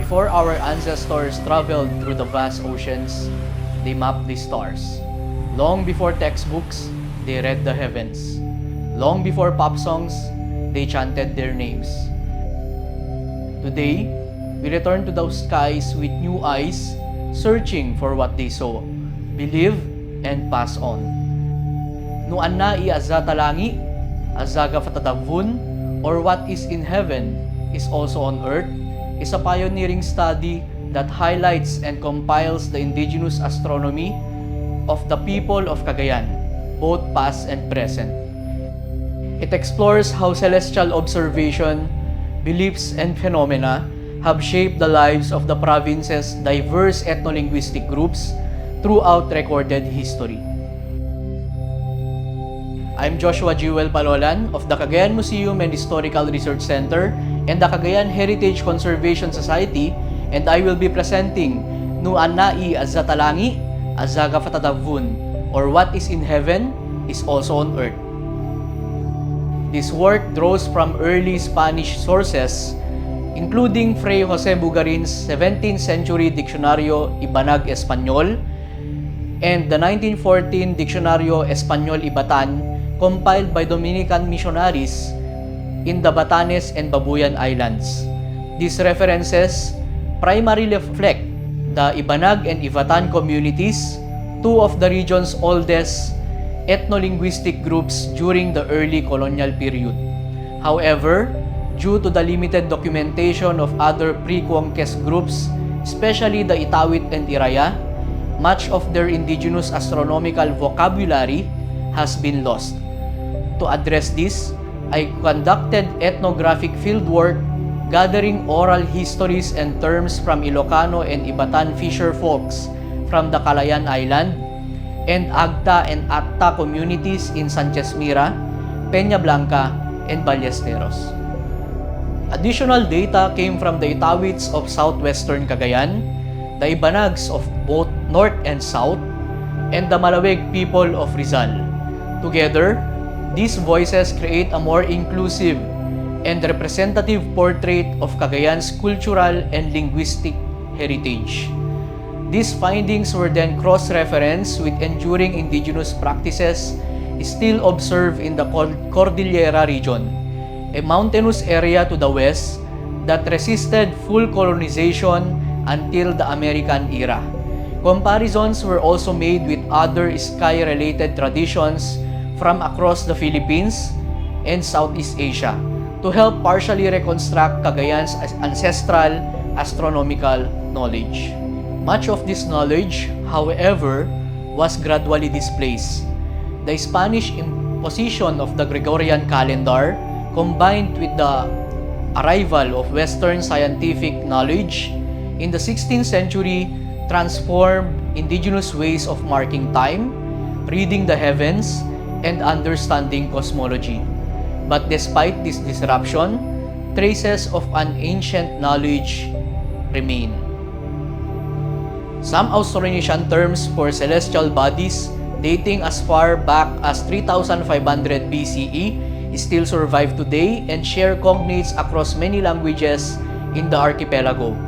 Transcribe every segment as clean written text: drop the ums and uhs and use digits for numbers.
Before our ancestors traveled through the vast oceans, they mapped the stars. Long before textbooks, they read the heavens. Long before pop songs, they chanted their names. Today, we return to those skies with new eyes, searching for what they saw, believe, and pass on. No anna I azza talangi, azaga fatatavun, or what is in heaven is also on earth, is a pioneering study that highlights and compiles the indigenous astronomy of the people of Cagayan, both past and present. It explores how celestial observation, beliefs, and phenomena have shaped the lives of the province's diverse ethno-linguistic groups throughout recorded history. I'm Joshua Jewel Palolan of the Cagayan Museum and Historical Research Center and the Cagayan Heritage Conservation Society, and I will be presenting Nu Anna I Azza Talangi, Azaga Fatatavun, or What is in Heaven is also on Earth. This work draws from early Spanish sources, including Fray Jose Bugarin's 17th century Diccionario Ibanag Espanyol and the 1914 Diccionario Espanyol Ibatan, compiled by Dominican missionaries in the Batanes and Babuyan Islands. These references primarily reflect the Ibanag and Ivatan communities, two of the region's oldest ethno-linguistic groups during the early colonial period. However, due to the limited documentation of other pre-conquest groups, especially the Itawit and Iraya, much of their indigenous astronomical vocabulary has been lost. To address this, I conducted ethnographic fieldwork, gathering oral histories and terms from Ilocano and Ibatan fisher folks from the Calayan Island, and Agta and Acta communities in Sanchez Mira, Peña Blanca, and Ballesteros. Additional data came from the Itawits of southwestern Cagayan, the Ibanags of both north and south, and the Malaweg people of Rizal. Together, these voices create a more inclusive and representative portrait of Cagayan's cultural and linguistic heritage. These findings were then cross-referenced with enduring indigenous practices still observed in the Cordillera region, a mountainous area to the west that resisted full colonization until the American era. Comparisons were also made with other sky-related traditions from across the Philippines and Southeast Asia to help partially reconstruct Cagayan's ancestral astronomical knowledge. Much of this knowledge, however, was gradually displaced. The Spanish imposition of the Gregorian calendar, combined with the arrival of Western scientific knowledge in the 16th century, transformed indigenous ways of marking time, reading the heavens, and understanding cosmology. But despite this disruption, traces of an ancient knowledge remain. Some Austronesian terms for celestial bodies dating as far back as 3500 BCE still survive today and share cognates across many languages in the archipelago.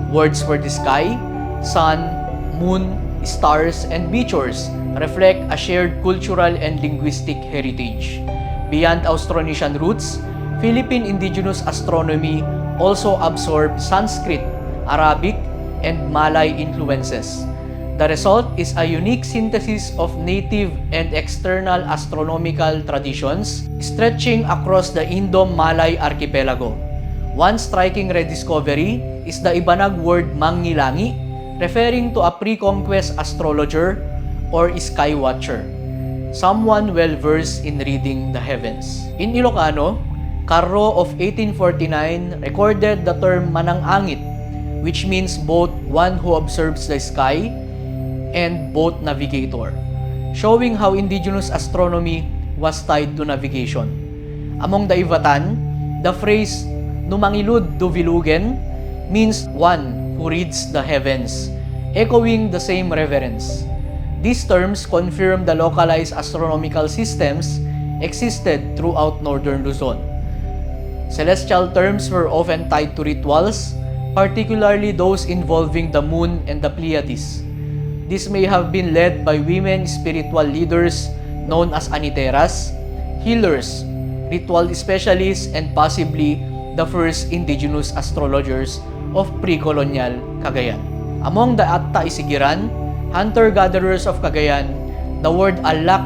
Words for the sky, sun, moon, stars, and meteors reflect a shared cultural and linguistic heritage. Beyond Austronesian roots, Philippine indigenous astronomy also absorbed Sanskrit, Arabic, and Malay influences. The result is a unique synthesis of native and external astronomical traditions stretching across the Indo-Malay archipelago. One striking rediscovery is the Ibanag word Mangilangi, referring to a pre-conquest astrologer or sky watcher, someone well-versed in reading the heavens. In Ilocano, Carro of 1849 recorded the term Manang-angit, which means both one who observes the sky and boat navigator, showing how indigenous astronomy was tied to navigation. Among the Ivatan, the phrase Numangilud Duvilugen means one who reads the heavens, echoing the same reverence. These terms confirm the localized astronomical systems existed throughout northern Luzon. Celestial terms were often tied to rituals, particularly those involving the moon and the Pleiades. This may have been led by women spiritual leaders known as aniteras, healers, ritual specialists, and possibly the first indigenous astrologers of pre-colonial Cagayan. Among the Atta Isigiran, hunter-gatherers of Cagayan, the word alak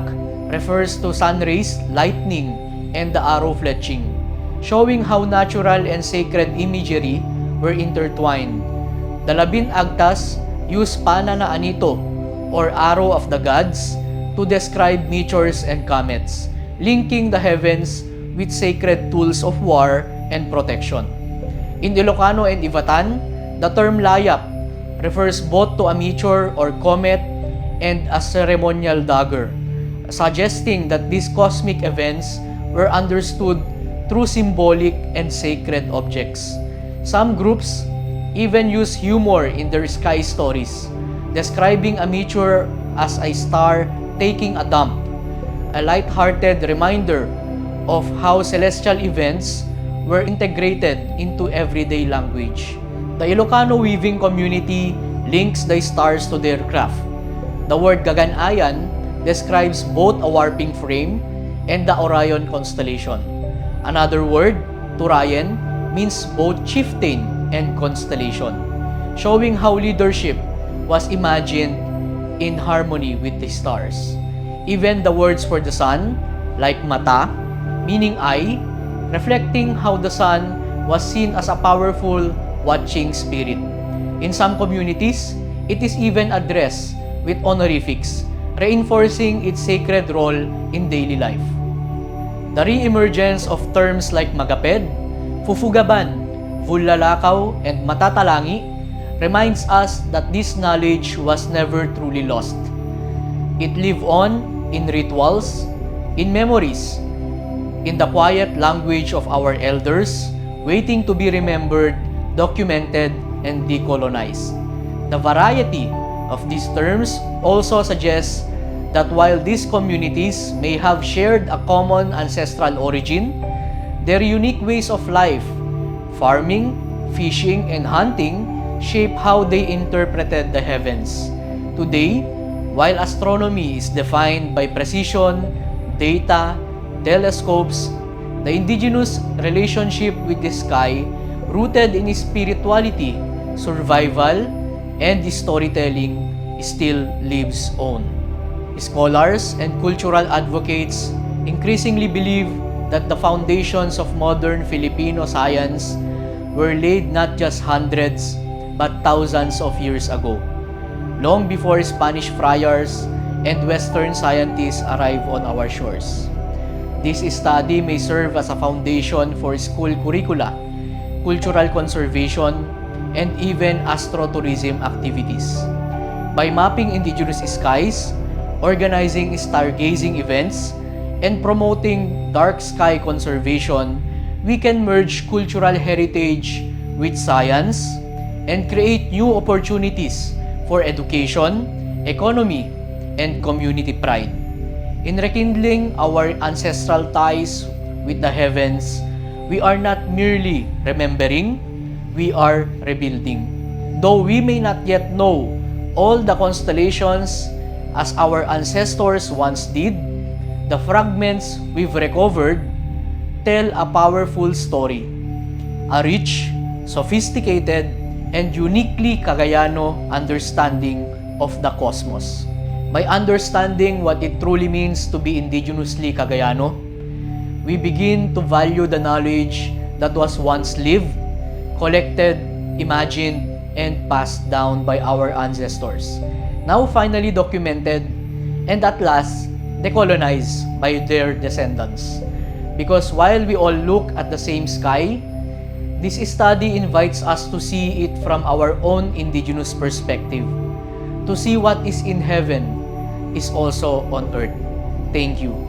refers to sun rays, lightning, and the arrow fletching, showing how natural and sacred imagery were intertwined. The Labin Agtas use pana na anito, or arrow of the gods, to describe meteors and comets, linking the heavens with sacred tools of war and protection. In Ilocano and Ivatan, the term layap refers both to a meteor or comet and a ceremonial dagger, suggesting that these cosmic events were understood through symbolic and sacred objects. Some groups even use humor in their sky stories, describing a meteor as a star taking a dump, a light-hearted reminder of how celestial events were integrated into everyday language. The Ilocano weaving community links the stars to their craft. The word Gaganayan describes both a warping frame and the Orion constellation. Another word, Turayan, means both chieftain and constellation, showing how leadership was imagined in harmony with the stars. Even the words for the sun, like mata, meaning eye, reflecting how the sun was seen as a powerful watching spirit. In some communities, it is even addressed with honorifics, reinforcing its sacred role in daily life. The re-emergence of terms like magaped, fufugaban, vulalakaw, and matatalangi reminds us that this knowledge was never truly lost. It lived on in rituals, in memories, in the quiet language of our elders, waiting to be remembered, documented, and decolonized. The variety of these terms also suggests that while these communities may have shared a common ancestral origin, their unique ways of life, farming, fishing, and hunting, shape how they interpreted the heavens. Today, while astronomy is defined by precision, data, telescopes, the indigenous relationship with the sky, rooted in spirituality, survival, and storytelling, still lives on. Scholars and cultural advocates increasingly believe that the foundations of modern Filipino science were laid not just hundreds, but thousands of years ago, long before Spanish friars and Western scientists arrived on our shores. This study may serve as a foundation for school curricula, cultural conservation, and even astrotourism activities. By mapping indigenous skies, organizing stargazing events, and promoting dark sky conservation, we can merge cultural heritage with science and create new opportunities for education, economy, and community pride. In rekindling our ancestral ties with the heavens, we are not merely remembering, we are rebuilding. Though we may not yet know all the constellations as our ancestors once did, the fragments we've recovered tell a powerful story, a rich, sophisticated, and uniquely Cagayano understanding of the cosmos. By understanding what it truly means to be indigenously Cagayano, we begin to value the knowledge that was once lived, collected, imagined, and passed down by our ancestors, now finally documented, and at last, decolonized by their descendants. Because while we all look at the same sky, this study invites us to see it from our own indigenous perspective, to see what is in heaven is also on earth. Thank you.